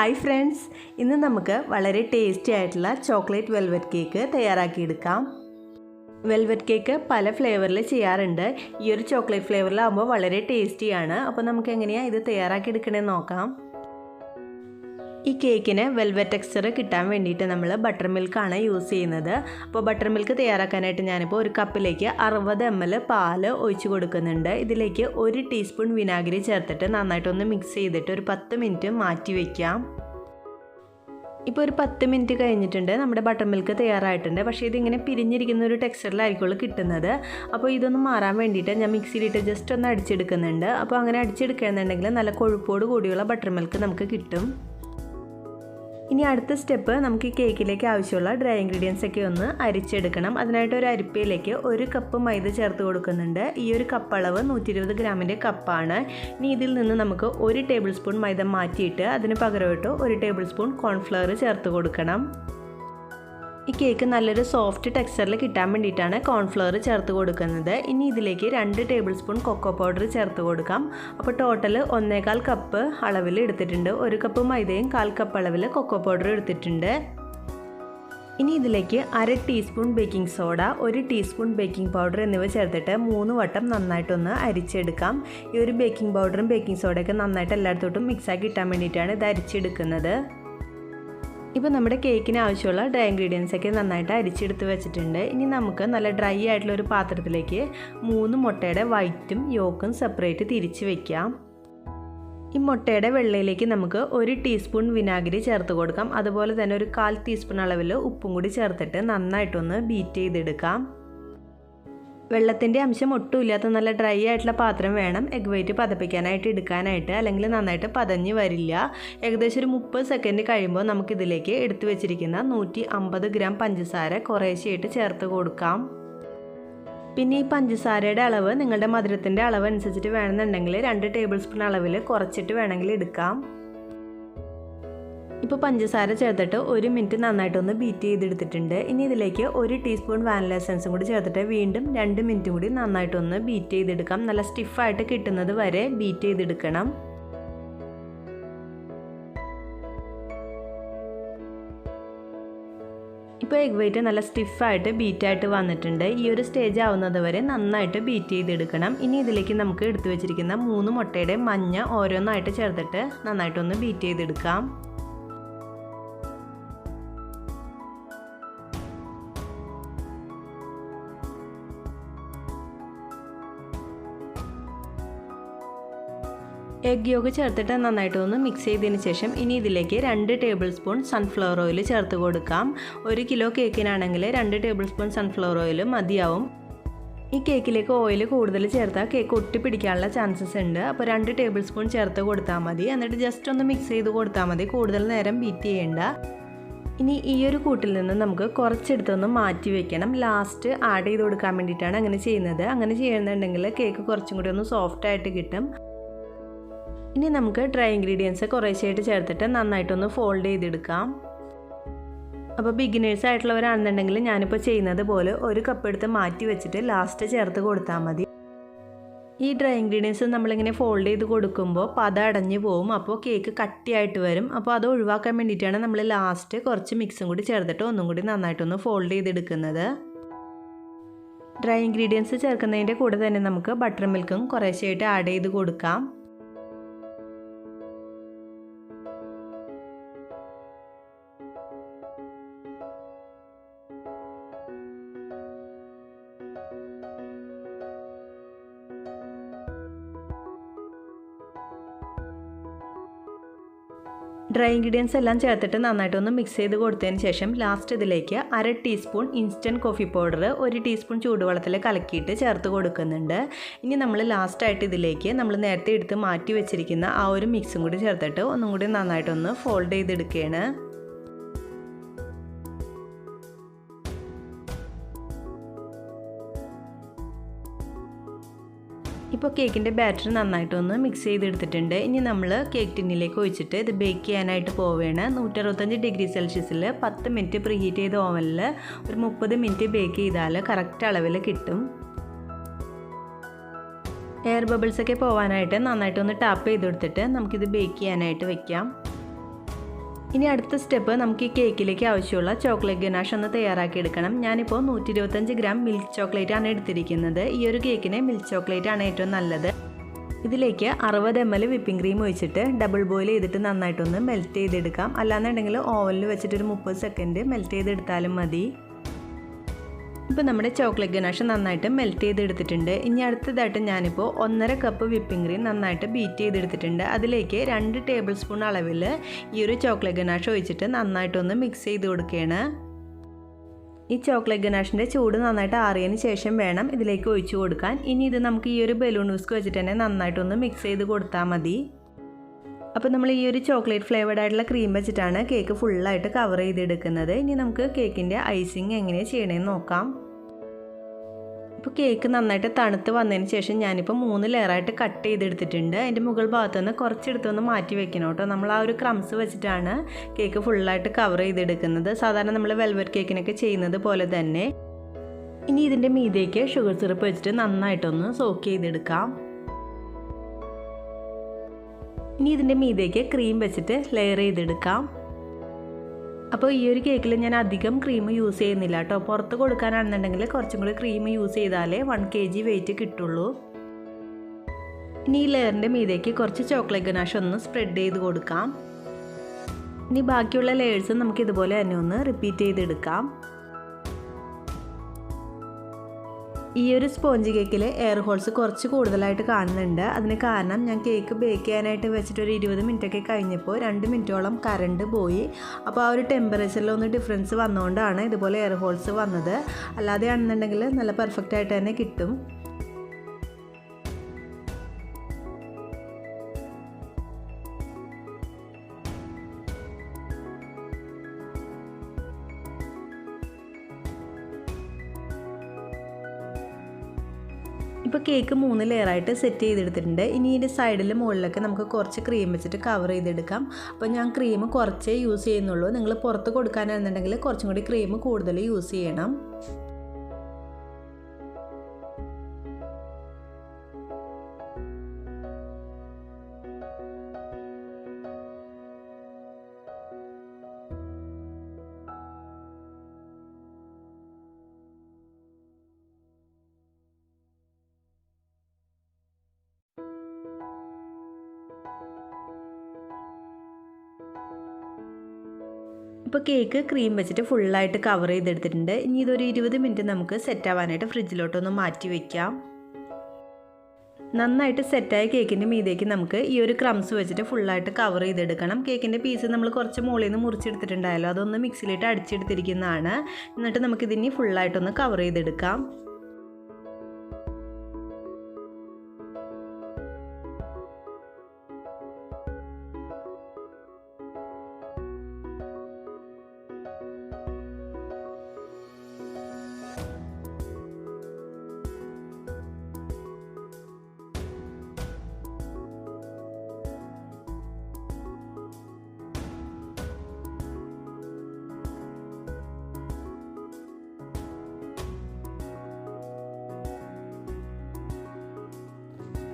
Hi friends, ഇന്ന് നമുക്ക് വളരെ ടേസ്റ്റി ആയിട്ടുള്ള ചോക്ലേറ്റ് വെൽവെറ്റ് കേക്ക് തയ്യാറാക്കിയെടുക്കാം. വെൽവെറ്റ് കേക്ക് പല ഫ്ലേവറിൽ ചെയ്യാറുണ്ട്. ഈ ഒരു ചോക്ലേറ്റ് ഫ്ലേവറിലാകുമ്പോൾ വളരെ ടേസ്റ്റിയാണ്. അപ്പോൾ നമുക്ക് എങ്ങനെയാണ് ഇത് തയ്യാറാക്കിയെടുക്കണമെന്ന് നോക്കാം. ഈ കേക്കിന് വെൽവെറ്റ് ടെക്സ്ചർ കിട്ടാൻ വേണ്ടിയിട്ട് നമ്മൾ ബട്ടർ മിൽക്കാണ് യൂസ് ചെയ്യുന്നത്. അപ്പോൾ ബട്ടർ മിൽക്ക് തയ്യാറാക്കാനായിട്ട് ഞാനിപ്പോൾ ഒരു കപ്പിലേക്ക് 60 ml പാല് ഒഴിച്ച് കൊടുക്കുന്നുണ്ട്. ഇതിലേക്ക് 1 ടീസ്പൂൺ വിനാഗിരി ചേർത്തിട്ട് നന്നായിട്ടൊന്ന് മിക്സ് ചെയ്തിട്ട് ഒരു 10 മിനിറ്റ് മാറ്റി വയ്ക്കാം. ഇപ്പോൾ ഒരു 10 മിനിറ്റ് കഴിഞ്ഞിട്ടുണ്ട്. നമ്മുടെ ബട്ടർ മിൽക്ക് തയ്യാറായിട്ടുണ്ട്. പക്ഷേ ഇതിങ്ങനെ പിരിഞ്ഞിരിക്കുന്ന ഒരു ടെക്സ്ചറിലായിരിക്കുള്ളൂ കിട്ടുന്നത്. അപ്പോൾ ഇതൊന്ന് മാറാൻ വേണ്ടിയിട്ട് ഞാൻ മിക്സിയിലിട്ട് ജസ്റ്റ് ഒന്ന് അടിച്ചെടുക്കുന്നുണ്ട്. അപ്പോൾ അങ്ങനെ അടിച്ചെടുക്കുകയാണെന്നുണ്ടെങ്കിൽ നല്ല കൊഴുപ്പോട് കൂടിയുള്ള ബട്ടർ മിൽക്ക് നമുക്ക് കിട്ടും. ഇനി അടുത്ത സ്റ്റെപ്പ്, നമുക്ക് ഈ കേക്കിലേക്ക് ആവശ്യമുള്ള ഡ്രൈ ഇൻഗ്രീഡിയൻസ് ഒക്കെ ഒന്ന് അരിച്ചെടുക്കണം. അതിനായിട്ട് ഒരു അരിപ്പയിലേക്ക് 1 കപ്പ് മൈദ ചേർത്ത് കൊടുക്കുന്നുണ്ട്. ഈ ഒരു കപ്പ് അളവ് 120 ഗ്രാമിൻ്റെ കപ്പാണ്. ഇനി ഇതിൽ നിന്ന് നമുക്ക് 1 ടേബിൾ സ്പൂൺ മൈദ മാറ്റിയിട്ട് അതിന് പകരമായിട്ട് 1 ടേബിൾ സ്പൂൺ കോൺഫ്ലവർ ചേർത്ത് കൊടുക്കണം. ഈ കേക്ക് നല്ലൊരു സോഫ്റ്റ് ടെക്സ്ചറിൽ കിട്ടാൻ വേണ്ടിയിട്ടാണ് കോൺഫ്ലവർ ചേർത്ത് കൊടുക്കുന്നത്. ഇനി ഇതിലേക്ക് 2 ടേബിൾ സ്പൂൺ കൊക്കോ പൗഡർ ചേർത്ത് കൊടുക്കാം. അപ്പോൾ ടോട്ടൽ 1.25 കപ്പ് അളവിൽ എടുത്തിട്ടുണ്ട്. 1 കപ്പ് മൈദയും 1/4 കപ്പ് അളവിൽ കൊക്കോ പൗഡർ എടുത്തിട്ടുണ്ട്. ഇനി ഇതിലേക്ക് 1/2 teaspoon baking soda, 1 teaspoon baking powder എന്നിവ ചേർത്തിട്ട് 3 വട്ടം നന്നായിട്ടൊന്ന് അരിച്ചെടുക്കാം. ഈ ഒരു ബേക്കിംഗ് പൗഡറും ബേക്കിംഗ് സോഡയൊക്കെ നന്നായിട്ട് എല്ലായിടത്തോട്ടും മിക്സാക്കി കിട്ടാൻ വേണ്ടിയിട്ടാണ് ഇത് അരിച്ചെടുക്കുന്നത്. ഇപ്പോൾ നമ്മുടെ കേക്കിന് ആവശ്യമുള്ള ഡ്രൈ ഇൻഗ്രീഡിയൻസ് ഒക്കെ നന്നായിട്ട് അരിച്ചെടുത്ത് വെച്ചിട്ടുണ്ട്. ഇനി നമുക്ക് നല്ല ഡ്രൈ ആയിട്ടുള്ള ഒരു പാത്രത്തിലേക്ക് 3 മുട്ടയുടെ വൈറ്റും യോക്കും സെപ്പറേറ്റ് തിരിച്ച് വയ്ക്കാം. ഈ മുട്ടയുടെ വെള്ളയിലേക്ക് നമുക്ക് 1 ടീസ്പൂൺ വിനാഗിരി ചേർത്ത് കൊടുക്കാം. അതുപോലെ തന്നെ ഒരു 1/4 ടീസ്പൂൺ അളവിൽ ഉപ്പും കൂടി ചേർത്തിട്ട് നന്നായിട്ടൊന്ന് ബീറ്റ് ചെയ്തെടുക്കാം. വെള്ളത്തിൻ്റെ അംശം ഒട്ടുമില്ലാത്ത നല്ല ഡ്രൈ ആയിട്ടുള്ള പാത്രം വേണം എഗ് വൈറ്റ് പതപ്പിക്കാനായിട്ട് എടുക്കാനായിട്ട്, അല്ലെങ്കിൽ നന്നായിട്ട് പതഞ്ഞ് വരില്ല. ഏകദേശം ഒരു 30 സെക്കൻഡ് കഴിയുമ്പോൾ നമുക്കിതിലേക്ക് എടുത്തു വെച്ചിരിക്കുന്ന 150 ഗ്രാം പഞ്ചസാര കുറേശ്ശെയായിട്ട് ചേർത്ത് കൊടുക്കാം. പിന്നെ ഈ പഞ്ചസാരയുടെ അളവ് നിങ്ങളുടെ മധുരത്തിൻ്റെ അളവ് അനുസരിച്ചിട്ട് വേണമെന്നുണ്ടെങ്കിൽ 2 ടേബിൾ സ്പൂൺ അളവിൽ കുറച്ചിട്ട് വേണമെങ്കിൽ എടുക്കാം. ഇപ്പോൾ പഞ്ചസാര ചേർത്തിട്ട് 1 മിനിറ്റ് നന്നായിട്ടൊന്ന് ബീറ്റ് ചെയ്തെടുത്തിട്ടുണ്ട്. ഇനി ഇതിലേക്ക് 1 ടീസ്പൂൺ വാനില എസൻസും കൂടി ചേർത്തിട്ട് വീണ്ടും 2 മിനിറ്റും കൂടി നന്നായിട്ടൊന്ന് ബീറ്റ് ചെയ്തെടുക്കാം. നല്ല സ്റ്റിഫായിട്ട് കിട്ടുന്നത് വരെ ബീറ്റ് ചെയ്തെടുക്കണം. ഇപ്പോൾ എഗ് വൈറ്റ് നല്ല സ്റ്റിഫായിട്ട് ബീറ്റായിട്ട് വന്നിട്ടുണ്ട്. ഈ ഒരു സ്റ്റേജ് ആവുന്നത് വരെ നന്നായിട്ട് ബീറ്റ് ചെയ്തെടുക്കണം. ഇനി ഇതിലേക്ക് നമുക്ക് എടുത്തു വെച്ചിരിക്കുന്ന 3 മുട്ടയുടെ മഞ്ഞ ഓരോന്നായിട്ട് ചേർത്തിട്ട് നന്നായിട്ടൊന്ന് ബീറ്റ് ചെയ്തെടുക്കാം. എഗ് യോഗ് ചേർത്തിട്ട് നന്നായിട്ടൊന്ന് മിക്സ് ചെയ്തതിന് ശേഷം ഇനി ഇതിലേക്ക് 2 ടേബിൾ സ്പൂൺ സൺഫ്ലവർ ഓയിൽ ചേർത്ത് കൊടുക്കാം. 1 കിലോ കേക്കിനാണെങ്കിൽ 2 ടേബിൾ സ്പൂൺ സൺഫ്ലവർ ഓയിൽ മതിയാവും. ഈ കേക്കിലേക്ക് ഓയിൽ കൂടുതൽ ചേർത്താൽ കേക്ക് ഒട്ടിപ്പിടിക്കാനുള്ള ചാൻസസ് ഉണ്ട്. അപ്പോൾ 2 ടേബിൾ സ്പൂൺ ചേർത്ത് കൊടുത്താൽ മതി. എന്നിട്ട് ജസ്റ്റ് ഒന്ന് മിക്സ് ചെയ്ത് കൊടുത്താൽ മതി, കൂടുതൽ നേരം ബീറ്റ് ചെയ്യേണ്ട. ഇനി ഈ ഒരു കൂട്ടിൽ നിന്ന് നമുക്ക് കുറച്ചെടുത്തൊന്ന് മാറ്റി വെക്കണം. ലാസ്റ്റ് ആഡ് ചെയ്ത് കൊടുക്കാൻ വേണ്ടിയിട്ടാണ് അങ്ങനെ ചെയ്യുന്നത്. അങ്ങനെ ചെയ്യുന്നുണ്ടെങ്കിൽ കേക്ക് കുറച്ചും കൂടി ഒന്ന് സോഫ്റ്റായിട്ട് കിട്ടും. ഇനി നമുക്ക് ഡ്രൈ ഇൻഗ്രീഡിയൻസ് കുറേശ്ശെയായിട്ട് ചേർത്തിട്ട് നന്നായിട്ടൊന്ന് ഫോൾഡ് ചെയ്തെടുക്കാം. അപ്പോൾ ബിഗിനേഴ്സ് ആയിട്ടുള്ളവരാണെന്നുണ്ടെങ്കിൽ ഞാനിപ്പോൾ ചെയ്യുന്നത് പോലെ 1 കപ്പ് എടുത്ത് മാറ്റി വെച്ചിട്ട് ലാസ്റ്റ് ചേർത്ത് കൊടുത്താൽ മതി. ഈ ഡ്രൈ ഇൻഗ്രീഡിയൻസ് നമ്മളിങ്ങനെ ഫോൾഡ് ചെയ്ത് കൊടുക്കുമ്പോൾ പത അടഞ്ഞു പോവും. അപ്പോൾ കേക്ക് കട്ടിയായിട്ട് വരും. അപ്പോൾ അത് ഒഴിവാക്കാൻ വേണ്ടിയിട്ടാണ് നമ്മൾ ലാസ്റ്റ് കുറച്ച് മിക്സും കൂടി ചേർത്തിട്ട് ഒന്നും കൂടി നന്നായിട്ടൊന്ന് ഫോൾഡ് ചെയ്തെടുക്കുന്നത്. ഡ്രൈ ഇൻഗ്രീഡിയൻസ് ചേർക്കുന്നതിൻ്റെ കൂടെ തന്നെ നമുക്ക് ബട്ടർ മിൽക്കും കുറേശ്ശെയായിട്ട് ആഡ് ചെയ്ത് കൊടുക്കാം. ഡ്രൈ ഇൻഗ്രീഡിയൻസ് എല്ലാം ചേർത്തിട്ട് നന്നായിട്ടൊന്ന് മിക്സ് ചെയ്ത് കൊടുത്തതിന് ശേഷം ലാസ്റ്റ് ഇതിലേക്ക് 1/2 teaspoon instant coffee powder 1 teaspoon ചൂടുവെള്ളത്തിൽ കലക്കിയിട്ട് ചേർത്ത് കൊടുക്കുന്നുണ്ട്. ഇനി നമ്മൾ ലാസ്റ്റായിട്ട് ഇതിലേക്ക് നമ്മൾ നേരത്തെ എടുത്ത് മാറ്റി വെച്ചിരിക്കുന്ന ആ ഒരു മിക്സും കൂടി ചേർത്തിട്ട് ഒന്നും കൂടി നന്നായിട്ടൊന്ന് ഫോൾഡ് ചെയ്തെടുക്കുകയാണ്. ഇപ്പോൾ കേക്കിൻ്റെ ബാറ്റർ നന്നായിട്ടൊന്ന് മിക്സ് ചെയ്തെടുത്തിട്ടുണ്ട്. ഇനി നമ്മൾ കേക്ക് ടിന്നിലേക്ക് ഒഴിച്ചിട്ട് ഇത് ബേക്ക് ചെയ്യാനായിട്ട് പോവുകയാണ്. 165 ഡിഗ്രി സെൽഷ്യസിൽ 10 മിനിറ്റ് പ്രീ ഹീറ്റ് ചെയ്ത ഓവനിൽ ഒരു 30 മിനിറ്റ് ബേക്ക് ചെയ്താൽ കറക്റ്റ് അളവിൽ കിട്ടും. എയർ ബബിൾസൊക്കെ പോകാനായിട്ട് നന്നായിട്ടൊന്ന് ടാപ്പ് ചെയ്ത് കൊടുത്തിട്ട് നമുക്കിത് ബേക്ക് ചെയ്യാനായിട്ട് വെക്കാം. ഇനി അടുത്ത സ്റ്റെപ്പ് നമുക്ക് ഈ കേക്കിലേക്ക് ആവശ്യമുള്ള ചോക്ലേറ്റ് ഗനാഷ് ഒന്ന് തയ്യാറാക്കി എടുക്കണം. ഞാനിപ്പോൾ 125 ഗ്രാം മിൽക്ക് ചോക്ലേറ്റ് ആണ് എടുത്തിരിക്കുന്നത്. ഈ ഒരു കേക്കിന് മിൽക്ക് ചോക്ലേറ്റ് ആണ് ഏറ്റവും നല്ലത്. ഇതിലേക്ക് 60 ml വിപ്പിംഗ് ക്രീം ഒഴിച്ചിട്ട് ഡബിൾ ബോയിൽ ചെയ്തിട്ട് നന്നായിട്ടൊന്ന് മെൽറ്റ് ചെയ്തെടുക്കാം. അല്ലാന്നുണ്ടെങ്കിൽ ഓവനിൽ വെച്ചിട്ടൊരു 30 സെക്കൻഡ് മെൽറ്റ് ചെയ്തെടുത്താലും മതി. ഇപ്പോൾ നമ്മുടെ ചോക്ലേറ്റ് ഗനാഷ് നന്നായിട്ട് മെൽറ്റ് ചെയ്തെടുത്തിട്ടുണ്ട്. ഇനി അടുത്തതായിട്ട് ഞാനിപ്പോൾ 1.5 കപ്പ് വിപ്പിംഗ് ക്രീം നന്നായിട്ട് ബീറ്റ് ചെയ്തെടുത്തിട്ടുണ്ട്. അതിലേക്ക് 2 ടേബിൾ സ്പൂൺ അളവിൽ ഈ ഒരു ചോക്ലേറ്റ് ഗനാഷ് ഒഴിച്ചിട്ട് നന്നായിട്ടൊന്ന് മിക്സ് ചെയ്ത് കൊടുക്കുകയാണ്. ഈ ചോക്ലേറ്റ് ഗനാഷിൻ്റെ ചൂട് നന്നായിട്ട് ആറിയതിന് ശേഷം വേണം ഇതിലേക്ക് ഒഴിച്ചു കൊടുക്കാൻ. ഇനി ഇത് നമുക്ക് ഈ ഒരു ബലൂൺ വിസ്ക് വെച്ചിട്ട് തന്നെ നന്നായിട്ടൊന്ന് മിക്സ് ചെയ്ത് കൊടുത്താൽ മതി. അപ്പോൾ നമ്മൾ ഈ ഒരു ചോക്ലേറ്റ് ഫ്ലേവേർഡ് ആയിട്ടുള്ള ക്രീം വെച്ചിട്ടാണ് കേക്ക് ഫുള്ളായിട്ട് കവർ ചെയ്തെടുക്കുന്നത്. ഇനി നമുക്ക് കേക്കിൻ്റെ ഐസിങ് എങ്ങനെ ചെയ്യണമെന്ന് നോക്കാം. ഇപ്പോൾ കേക്ക് നന്നായിട്ട് തണുത്ത് വന്നതിന് ശേഷം ഞാനിപ്പോൾ 3 ലെയറായിട്ട് കട്ട് ചെയ്തെടുത്തിട്ടുണ്ട്. അതിൻ്റെ മുകൾ ഭാഗത്തുനിന്ന് കുറച്ചെടുത്തൊന്ന് മാറ്റി വെക്കണം കേട്ടോ. നമ്മൾ ആ ഒരു ക്രംസ് വെച്ചിട്ടാണ് കേക്ക് ഫുള്ളായിട്ട് കവർ ചെയ്തെടുക്കുന്നത്. സാധാരണ നമ്മൾ വെൽവെറ്റ് കേക്കിനൊക്കെ ചെയ്യുന്നത് പോലെ തന്നെ. ഇനി ഇതിൻ്റെ മീതേക്ക് ഷുഗർ സിറപ്പ് വെച്ചിട്ട് നന്നായിട്ടൊന്ന് സോക്ക് ചെയ്തെടുക്കാം. ഇനി ഇതിൻ്റെ മീതേക്ക് ക്രീം വെച്ചിട്ട് ലെയർ ചെയ്തെടുക്കാം. അപ്പോൾ ഈ ഒരു കേക്കിൽ ഞാൻ അധികം ക്രീം യൂസ് ചെയ്യുന്നില്ല കേട്ടോ. പുറത്ത് കൊടുക്കാനാണെന്നുണ്ടെങ്കിൽ കുറച്ചും കൂടി ക്രീം യൂസ് ചെയ്താലേ 1 kg വെയിറ്റ് കിട്ടുള്ളൂ. ഇനി ഈ ലെയറിൻ്റെ മീതേക്ക് കുറച്ച് ചോക്ലേറ്റ് ഗനാഷ് ഒന്ന് സ്പ്രെഡ് ചെയ്ത് കൊടുക്കാം. ഇനി ബാക്കിയുള്ള ലെയേഴ്സ് നമുക്ക് ഇതുപോലെ തന്നെ ഒന്ന് റിപ്പീറ്റ് ചെയ്തെടുക്കാം. ഈ ഒരു സ്പോഞ്ച് കേക്കിൽ എയർ ഹോൾസ് കുറച്ച് കൂടുതലായിട്ട് കാണുന്നുണ്ട്. അതിന് കാരണം ഞാൻ കേക്ക് ബേക്ക് ചെയ്യാനായിട്ട് വെച്ചിട്ട് ഒരു 20 മിനിറ്റൊക്കെ കഴിഞ്ഞപ്പോൾ 2 മിനിറ്റോളം കറണ്ട് പോയി. അപ്പോൾ ആ ഒരു ടെമ്പറേച്ചറിലൊന്ന് ഡിഫറൻസ് വന്നുകൊണ്ടാണ് ഇതുപോലെ എയർ ഹോൾസ് വന്നത്. അല്ലാതെ ആണെന്നുണ്ടെങ്കിൽ നല്ല പെർഫെക്റ്റ് ആയിട്ട് തന്നെ കിട്ടും. ഇപ്പോൾ കേക്ക് 3 ലെയറായിട്ട് സെറ്റ് ചെയ്തെടുത്തിട്ടുണ്ട്. ഇനി ഇതിൻ്റെ സൈഡിൽ മുകളിലൊക്കെ നമുക്ക് കുറച്ച് ക്രീം വെച്ചിട്ട് കവർ ചെയ്തെടുക്കാം. അപ്പോൾ ഞാൻ ക്രീം കുറച്ചേ യൂസ് ചെയ്യുന്നുള്ളൂ. നിങ്ങൾ പുറത്ത് കൊടുക്കാനാണെന്നുണ്ടെങ്കിൽ കുറച്ചും കൂടി ക്രീം കൂടുതൽ യൂസ് ചെയ്യണം. ഇപ്പോൾ കേക്ക് ക്രീം വെച്ചിട്ട് ഫുള്ളായിട്ട് കവർ ചെയ്തെടുത്തിട്ടുണ്ട്. ഇനി ഇതൊരു 20 മിനിറ്റ് നമുക്ക് സെറ്റ് ആവാനായിട്ട് ഫ്രിഡ്ജിലോട്ടൊന്ന് മാറ്റി വയ്ക്കാം. നന്നായിട്ട് സെറ്റായ കേക്കിൻ്റെ മീതേക്ക് നമുക്ക് ഈ ഒരു ക്രംസ് വെച്ചിട്ട് ഫുള്ളായിട്ട് കവർ ചെയ്തെടുക്കണം. കേക്കിൻ്റെ പീസ് നമ്മൾ കുറച്ച് മുകളിൽ നിന്ന് മുറിച്ചെടുത്തിട്ടുണ്ടായല്ലോ, അതൊന്ന് മിക്സിയിലിട്ട് അടിച്ചെടുത്തിരിക്കുന്നതാണ്. എന്നിട്ട് നമുക്കിതിനി ഫുള്ളായിട്ടൊന്ന് കവർ ചെയ്തെടുക്കാം.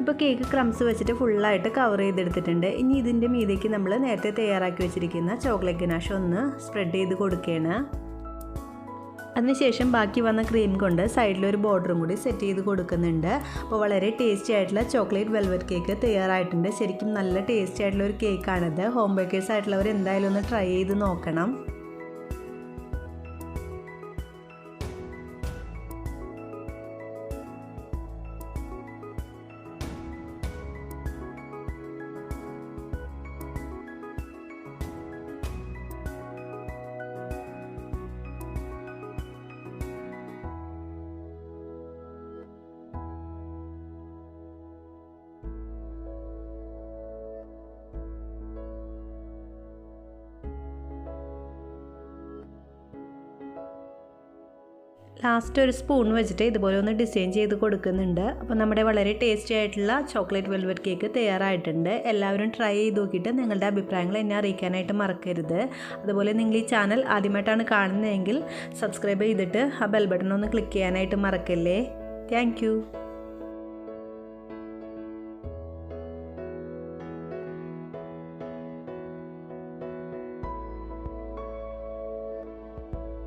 ഇപ്പോൾ കേക്ക് ക്രംസ് വെച്ചിട്ട് ഫുള്ളായിട്ട് കവർ ചെയ്തെടുത്തിട്ടുണ്ട്. ഇനി ഇതിൻ്റെ മീതേക്ക് നമ്മൾ നേരത്തെ തയ്യാറാക്കി വെച്ചിരിക്കുന്ന ചോക്ലേറ്റ് ഗനാഷ് ഒന്ന് സ്പ്രെഡ് ചെയ്ത് കൊടുക്കുകയാണ്. അതിനുശേഷം ബാക്കി വന്ന ക്രീം കൊണ്ട് സൈഡിലൊരു ബോർഡറും കൂടി സെറ്റ് ചെയ്ത് കൊടുക്കുന്നുണ്ട്. അപ്പോൾ വളരെ ടേസ്റ്റി ആയിട്ടുള്ള ചോക്ലേറ്റ് വെൽവെറ്റ് കേക്ക് തയ്യാറായിട്ടുണ്ട്. ശരിക്കും നല്ല ടേസ്റ്റി ആയിട്ടുള്ള ഒരു കേക്കാണിത്. ഹോം ബേക്കേഴ്സ് ആയിട്ടുള്ളവർ എന്തായാലും ഒന്ന് ട്രൈ ചെയ്ത് നോക്കണം. ലാസ്റ്റ് ഒരു സ്പൂൺ വെച്ചിട്ട് ഇതുപോലെ ഒന്ന് ഡിസൈൻ ചെയ്ത് കൊടുക്കുന്നുണ്ട്. അപ്പോൾ നമ്മുടെ വളരെ ടേസ്റ്റി ആയിട്ടുള്ള ചോക്ലേറ്റ് വെൽവെറ്റ് കേക്ക് തയ്യാറായിട്ടുണ്ട്. എല്ലാവരും ട്രൈ ചെയ്ത് നോക്കിയിട്ട് നിങ്ങളുടെ അഭിപ്രായങ്ങൾ എന്നെ അറിയിക്കാനായിട്ട് മറക്കരുത്. അതുപോലെ നിങ്ങൾ ഈ ചാനൽ ആദ്യമായിട്ടാണ് കാണുന്നതെങ്കിൽ സബ്സ്ക്രൈബ് ചെയ്തിട്ട് ആ ബെൽ ബട്ടൺ ഒന്ന് ക്ലിക്ക് ചെയ്യാനായിട്ട് മറക്കല്ലേ. താങ്ക്